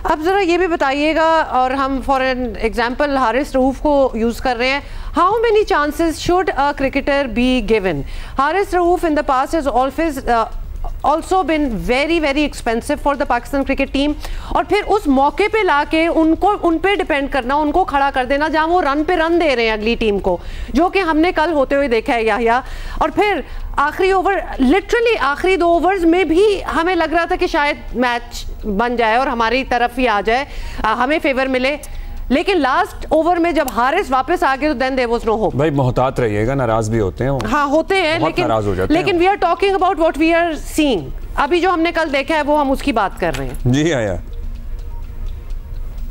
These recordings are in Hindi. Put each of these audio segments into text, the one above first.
अब ज़रा ये भी बताइएगा, और हम for an example Haris Rauf को यूज़ कर रहे हैं, how many chances should a cricketer be given? Haris Rauf in the past has always also been very very expensive for the Pakistan cricket team, और फिर उस मौके पे लाके उनको उन पे डिपेंड करना, उनको खड़ा कर देना जहां वो रन पे रन दे रहे हैं अगली टीम को, जो कि हमने कल होते हुए देखा है याहिया। और फिर आखिरी ओवर, लिटरली आखिरी 2 ओवर्स में भी हमें लग रहा था कि शायद मैच बन जाए और हमारी तरफ ही आ जाए, हमें फेवर मिले, लेकिन लास्ट ओवर में जब हारिस वापस आ गए तो then there was no hope. भाई मोहतात रहिएगा, नाराज भी होते हैं वो। हाँ होते हैं, लेकिन we are talking about what we are seeing. अभी जो हमने कल देखा है वो हम उसकी बात कर रहे हैं। जी आया,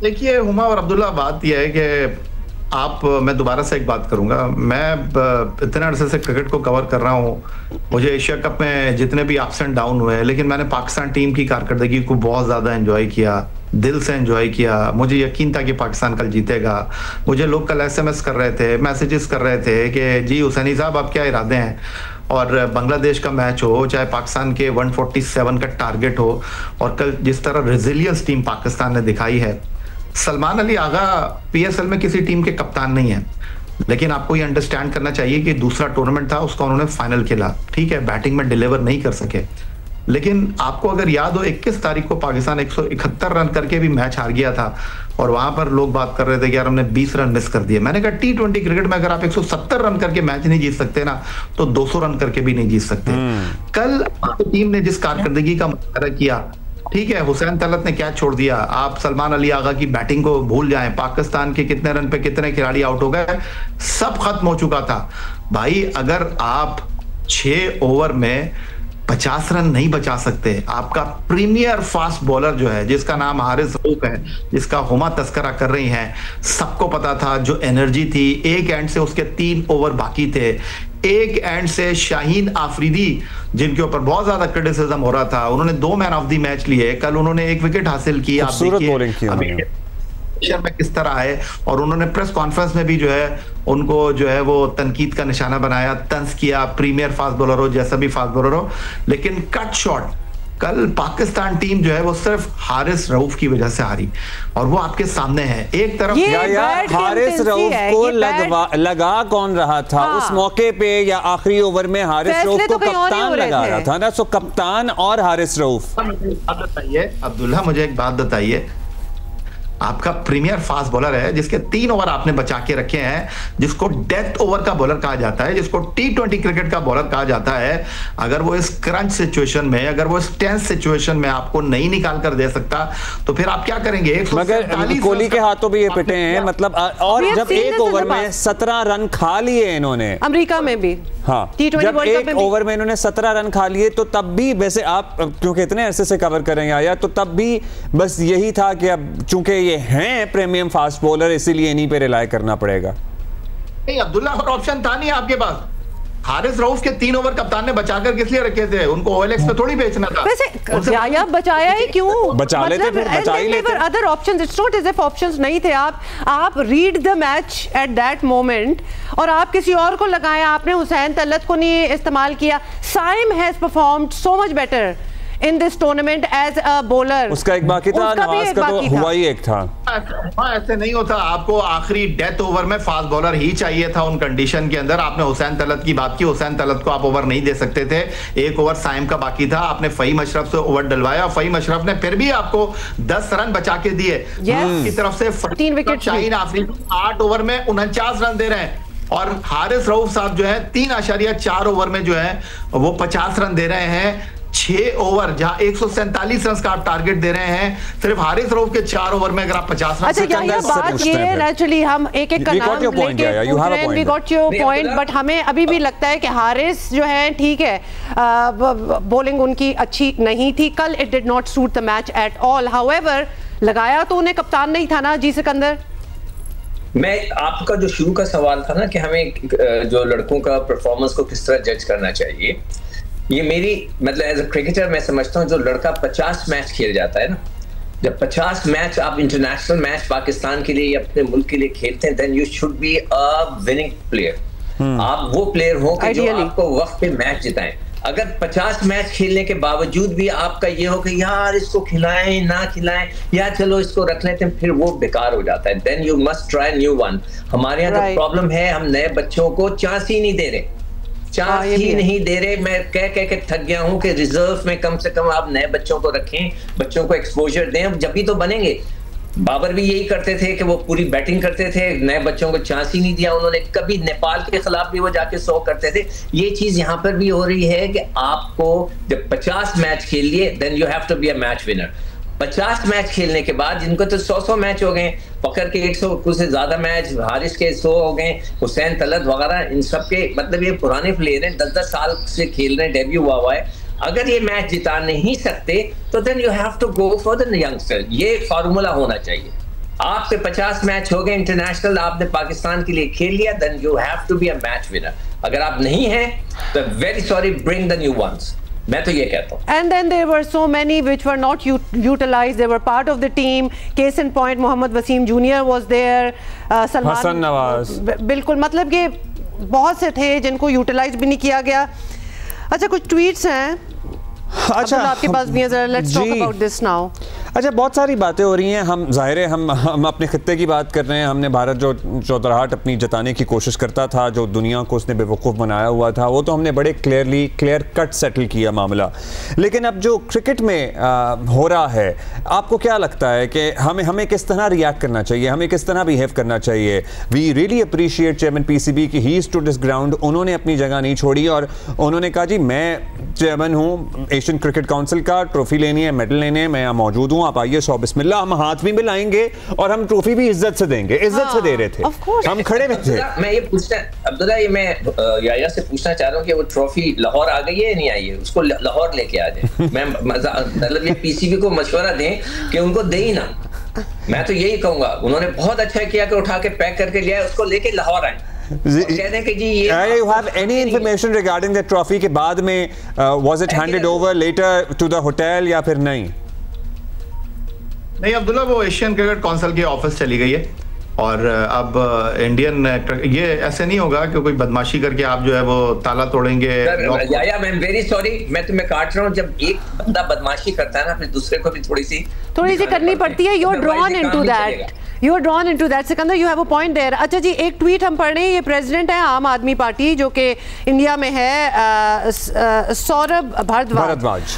देखिए हुमा और अब्दुल्ला, बात यह है कि मैं दोबारा से एक बात करूंगा, मैं इतने अरसे से क्रिकेट को कवर कर रहा हूँ, मुझे एशिया कप में जितने भी अप्स एंड डाउन हुए, लेकिन मैंने पाकिस्तान टीम की कारकर्दगी को बहुत ज्यादा एंजॉय किया, दिल से एंजॉय किया। मुझे यकीन था कि पाकिस्तान कल जीतेगा। मुझे लोग कल SMS कर रहे थे, मैसेजेस कर रहे थे कि जी हुसैनी साहब आप क्या इरादे हैं, और बांग्लादेश का मैच हो चाहे पाकिस्तान के 147 का टारगेट हो, और कल जिस तरह रेजिलियंस टीम पाकिस्तान ने दिखाई है। सलमान अली आगा PSL में किसी टीम के कप्तान नहीं है, लेकिन आपको ये अंडरस्टैंड करना चाहिए कि दूसरा टूर्नामेंट था, उसका उन्होंने फाइनल खेला, ठीक है बैटिंग में डिलीवर नहीं कर सके, लेकिन आपको अगर याद हो 21 तारीख को पाकिस्तान 171 रन करके भी मैच हार गया था, और वहां पर लोग बात कर रहे थे कि यार हमने 20 रन मिस कर दिए। मैंने कहा T20 क्रिकेट में अगर आप 170 रन करके मैच नहीं जीत सकते ना, तो 200 रन करके भी नहीं जीत सकते। कल टीम ने जिस कारकर्दगी का मुजाहरा किया, ठीक है हुसैन तलत ने कैच छोड़ दिया, आप सलमान अली आगा की बैटिंग को भूल जाएं, पाकिस्तान के कितने रन पे कितने खिलाड़ी आउट हो गए, सब खत्म हो चुका था। भाई अगर आप 6 ओवर में 50 रन नहीं बचा सकते, आपका प्रीमियर फास्ट बॉलर जो है जिसका नाम हारिस रऊफ है, जिसका हुमा तस्करा कर रही हैं, सबको पता था जो एनर्जी थी, एक एंड से उसके 3 ओवर बाकी थे, एक एंड से शाहीन आफरीदी जिनके ऊपर बहुत ज्यादा क्रिटिसिज्म हो रहा था, उन्होंने 2 मैन ऑफ द मैच लिए, कल उन्होंने 1 विकेट हासिल की। आप देखिए में किस तरह है, और उन्होंने प्रेस कॉन्फ्रेंस में भी जो है उनको जो है वो तनकीद का निशाना बनाया, तंज किया, प्रीमियर फास्ट बॉलर हो जैसा भी फास्ट बॉलर हो, लेकिन कट शॉट कल पाकिस्तान टीम जो है वो सिर्फ हारिस रऊफ की वजह से हारी, और वो आपके सामने है। एक तरफ हारिस रऊफ को लगा कौन रहा था उस मौके पे, या आखिरी ओवर में हारिस रऊफ को कप्तान लगा रहा था ना, सो कप्तान और हारिस रऊफ। बताइए अब्दुल्ला, मुझे एक बात बताइए, आपका प्रीमियर फास्ट बॉलर है जिसके 3 ओवर आपने बचा के रखे हैं, जिसको डेथ ओवर का बॉलर कहा जाता है, जिसको T20 क्रिकेट का बॉलर कहा जाता है, अगर वो इस क्रंच सिचुएशन में, अगर वो इस टेंस सिचुएशन में आपको नहीं निकाल कर दे सकता, तो फिर आप क्या करेंगे? मगर कोहली के हाथों भी ये पिटे हैं, मतलब, और जब 1 ओवर में 17 रन खा लिए इन्होंने, अमेरिका में भी, हाँ जब 1 ओवर में इन्होंने 17 रन खा लिए, तो तब भी वैसे आप क्योंकि इतने अरसे से कवर करेंगे आया, तो तब भी बस यही था कि अब चूंकि ये हैं प्रीमियम फास्ट बॉलर, इसीलिए इन्हीं पे रिलाय करना पड़ेगा। नहीं अब्दुल्ला, और ऑप्शन था नहीं आपके पास। हारिस रऊफ के 3 ओवर कप्तान ने बचाकर किस लिए रखे थे? उनको OLX पे थोड़ी बेचना था। वैसे या बचाया ही क्यों? बचा लेते, फिर बचा ही लेते। Other options, it's not as if options नहीं थे। आप read the match at that moment, और आप किसी और को लगाएं। आपने हुसैन तलत को नहीं इस्तेमाल किया। Saim has performed so much better in this tournament as a bowler. उसका एक बाकी था, नवाज का तो हुआ ही एक था। ऐसे नहीं होता, आपको आखिरी डेथ ओवर में फास्ट बॉलर ही चाहिए था उन कंडीशन के अंदर। आपने हुसैन तलत की बात की, हुसैन तलत को आप ओवर नहीं दे सकते थे, 1 ओवर साइम का बाकी था, आपने फहीम अशरफ से ओवर डलवाया, फहीम अशरफ ने फिर भी आपको 10 रन बचा के दिए की तरफ से। 3 विकेट, शाहीन आफरीदी 8 ओवर में 49 रन दे रहे हैं, और हारिस रऊफ साहब जो है 3.4 ओवर में जो है वो 50 रन दे रहे हैं। 6 ओवर जहां 147 रन का आप टारगेट दे रहे हैं, सिर्फ हारिस रऊफ के 4 ओवर में अगर आप 50 रन। अच्छा ये बात ये नेचुरली हम एक का नाम लेके we got your point, but हमें अभी भी लगता है कि हारिस जो है ठीक है, बॉलिंग उनकी अच्छी नहीं थी कल, it did not suit the match at all. However लगाया तो उन्हें कप्तान नहीं था ना जी सिकंदर। मैं आपका जो शुरू का सवाल था ना कि हमें जो लड़कों का परफॉर्मेंस को किस तरह जज करना चाहिए, ये मेरी मतलब एज अ क्रिकेटर मैं समझता हूँ जो लड़का 50 मैच खेल जाता है ना, जब 50 मैच आप इंटरनेशनल मैच पाकिस्तान के लिए या अपने मुल्क के लिए खेलते हैं, then you should be a winning player. आप वो प्लेयर हो कि जो आपको वक्त पे मैच जिताएं। अगर 50 मैच खेलने के बावजूद भी आपका ये हो कि यार इसको खिलाएं ना खिलाएं, या चलो इसको रख लेते हैं, फिर वो बेकार हो जाता है। Then you must try new one. हमारे यहाँ तो प्रॉब्लम है, हम नए बच्चों को चांस ही नहीं दे रहे, चांस ही नहीं दे रहे। मैं कह कह के थक गया हूं कि रिजर्व में कम से कम आप नए बच्चों को रखें, बच्चों को एक्सपोजर दें, जब भी तो बनेंगे। बाबर भी यही करते थे कि वो पूरी बैटिंग करते थे, नए बच्चों को चांस ही नहीं दिया उन्होंने। कभी नेपाल के खिलाफ भी वो जाके 100 करते थे। ये चीज यहाँ पर भी हो रही है कि आपको जब 50 मैच खेल लिए, then you have to be a match winner. 50 match खेलने के बाद जिनको तो 100 मैच हो गए, फकर के 100 कुछ से ज्यादा मैच, हारिस के 100 हो गए, हुसैन तलत वगैरह, इन सब के मतलब ये पुराने प्लेयर हैं, 10-10 साल से खेल रहे हैं, डेब्यू हुआ है। अगर ये मैच जिता नहीं सकते तो then you have to go for the youngster. ये फार्मूला होना चाहिए। आपके 50 मैच हो गए इंटरनेशनल, आपने पाकिस्तान के लिए खेल लिया, then you have to be a match winner. अगर आप नहीं हैं तो very sorry, bring the new ones. मैं तो ये कहता हूँ। And then there were so many which were not utilized. They were part of the team. Case in point, Mohammad Wasim junior was there. Salman Hasan Nawaz, बिल्कुल, मतलब कि बहुत से थे जिनको यूटिलाइज भी नहीं किया गया। अच्छा, कुछ ट्वीट्स हैं। अच्छा, आपके पास भी है, जरा let's talk about this now. अच्छा, बहुत सारी बातें हो रही हैं। हम जाहिर है हम अपने खित्ते की बात कर रहे हैं। हमने भारत जो चौधराहट अपनी जताने की कोशिश करता था, जो दुनिया को उसने बेवकूफ़ बनाया हुआ था, वो तो हमने बड़े क्लियर कट सेटल किया मामला। लेकिन अब जो क्रिकेट में हो रहा है, आपको क्या लगता है कि हमें किस तरह रिएक्ट करना चाहिए, हमें किस तरह बिहेव करना चाहिए? We really appreciate chairman PCB की ही स्टूड दिस ग्राउंड। उन्होंने अपनी जगह नहीं छोड़ी और उन्होंने कहा जी मैं चेयरमैन हूँ एशियन क्रिकेट काउंसिल का, ट्रॉफी लेनी है, मेडल लेने हैं, मैं यहाँ मौजूद हूँ, आप आइए, सौ बिस्मिल्लाह। हम हाथ भी मिलाएंगे और हम ट्रॉफी भी इज्जत से देंगे। इज्जत से दे रहे थे, हम खड़े में थे। मैं ये पूछना, अब्दुल्ला, ये मैं याया से पूछना चाह रहा हूँ कि वो ट्रॉफी लाहौर आ गई है नहीं आई है? उसको लाहौर लेके आ जाए। मैं मतलब ये पीसीबी को मशवरा दें कि उनको दे ही ना। मैं तो यही कहूंगा, उन्होंने बहुत अच्छा किया कि उठा के पैक करके लिया, उसको लेके लाहौर आए। You have any information regarding the trophy के बाद में was it handed over later to the hotel या फिर नहीं? नहीं अब्दुल्ला, वो एशियन क्रिकेट काउंसिल के ऑफिस चली गई है और अब इंडियन, ये ऐसे नहीं होगा कि कोई बदमाशी करके आप जो है वो ताला तोड़ेंगे। या मैं वेरी सॉरी, मैं तुम्हें काट रहा हूँ। जब एक बंदा बदमाशी करता है ना, फिर दूसरे को भी थोड़ी सी करनी पड़ती है। You are drawn into that, you are drawn into that. Sikandar, you have a point there. अच्छा जी, एक ट्वीट हम पढ़ रहे हैं। ये प्रेसिडेंट है आम आदमी पार्टी जो कि इंडिया में है, सौरभ भारद्वाज।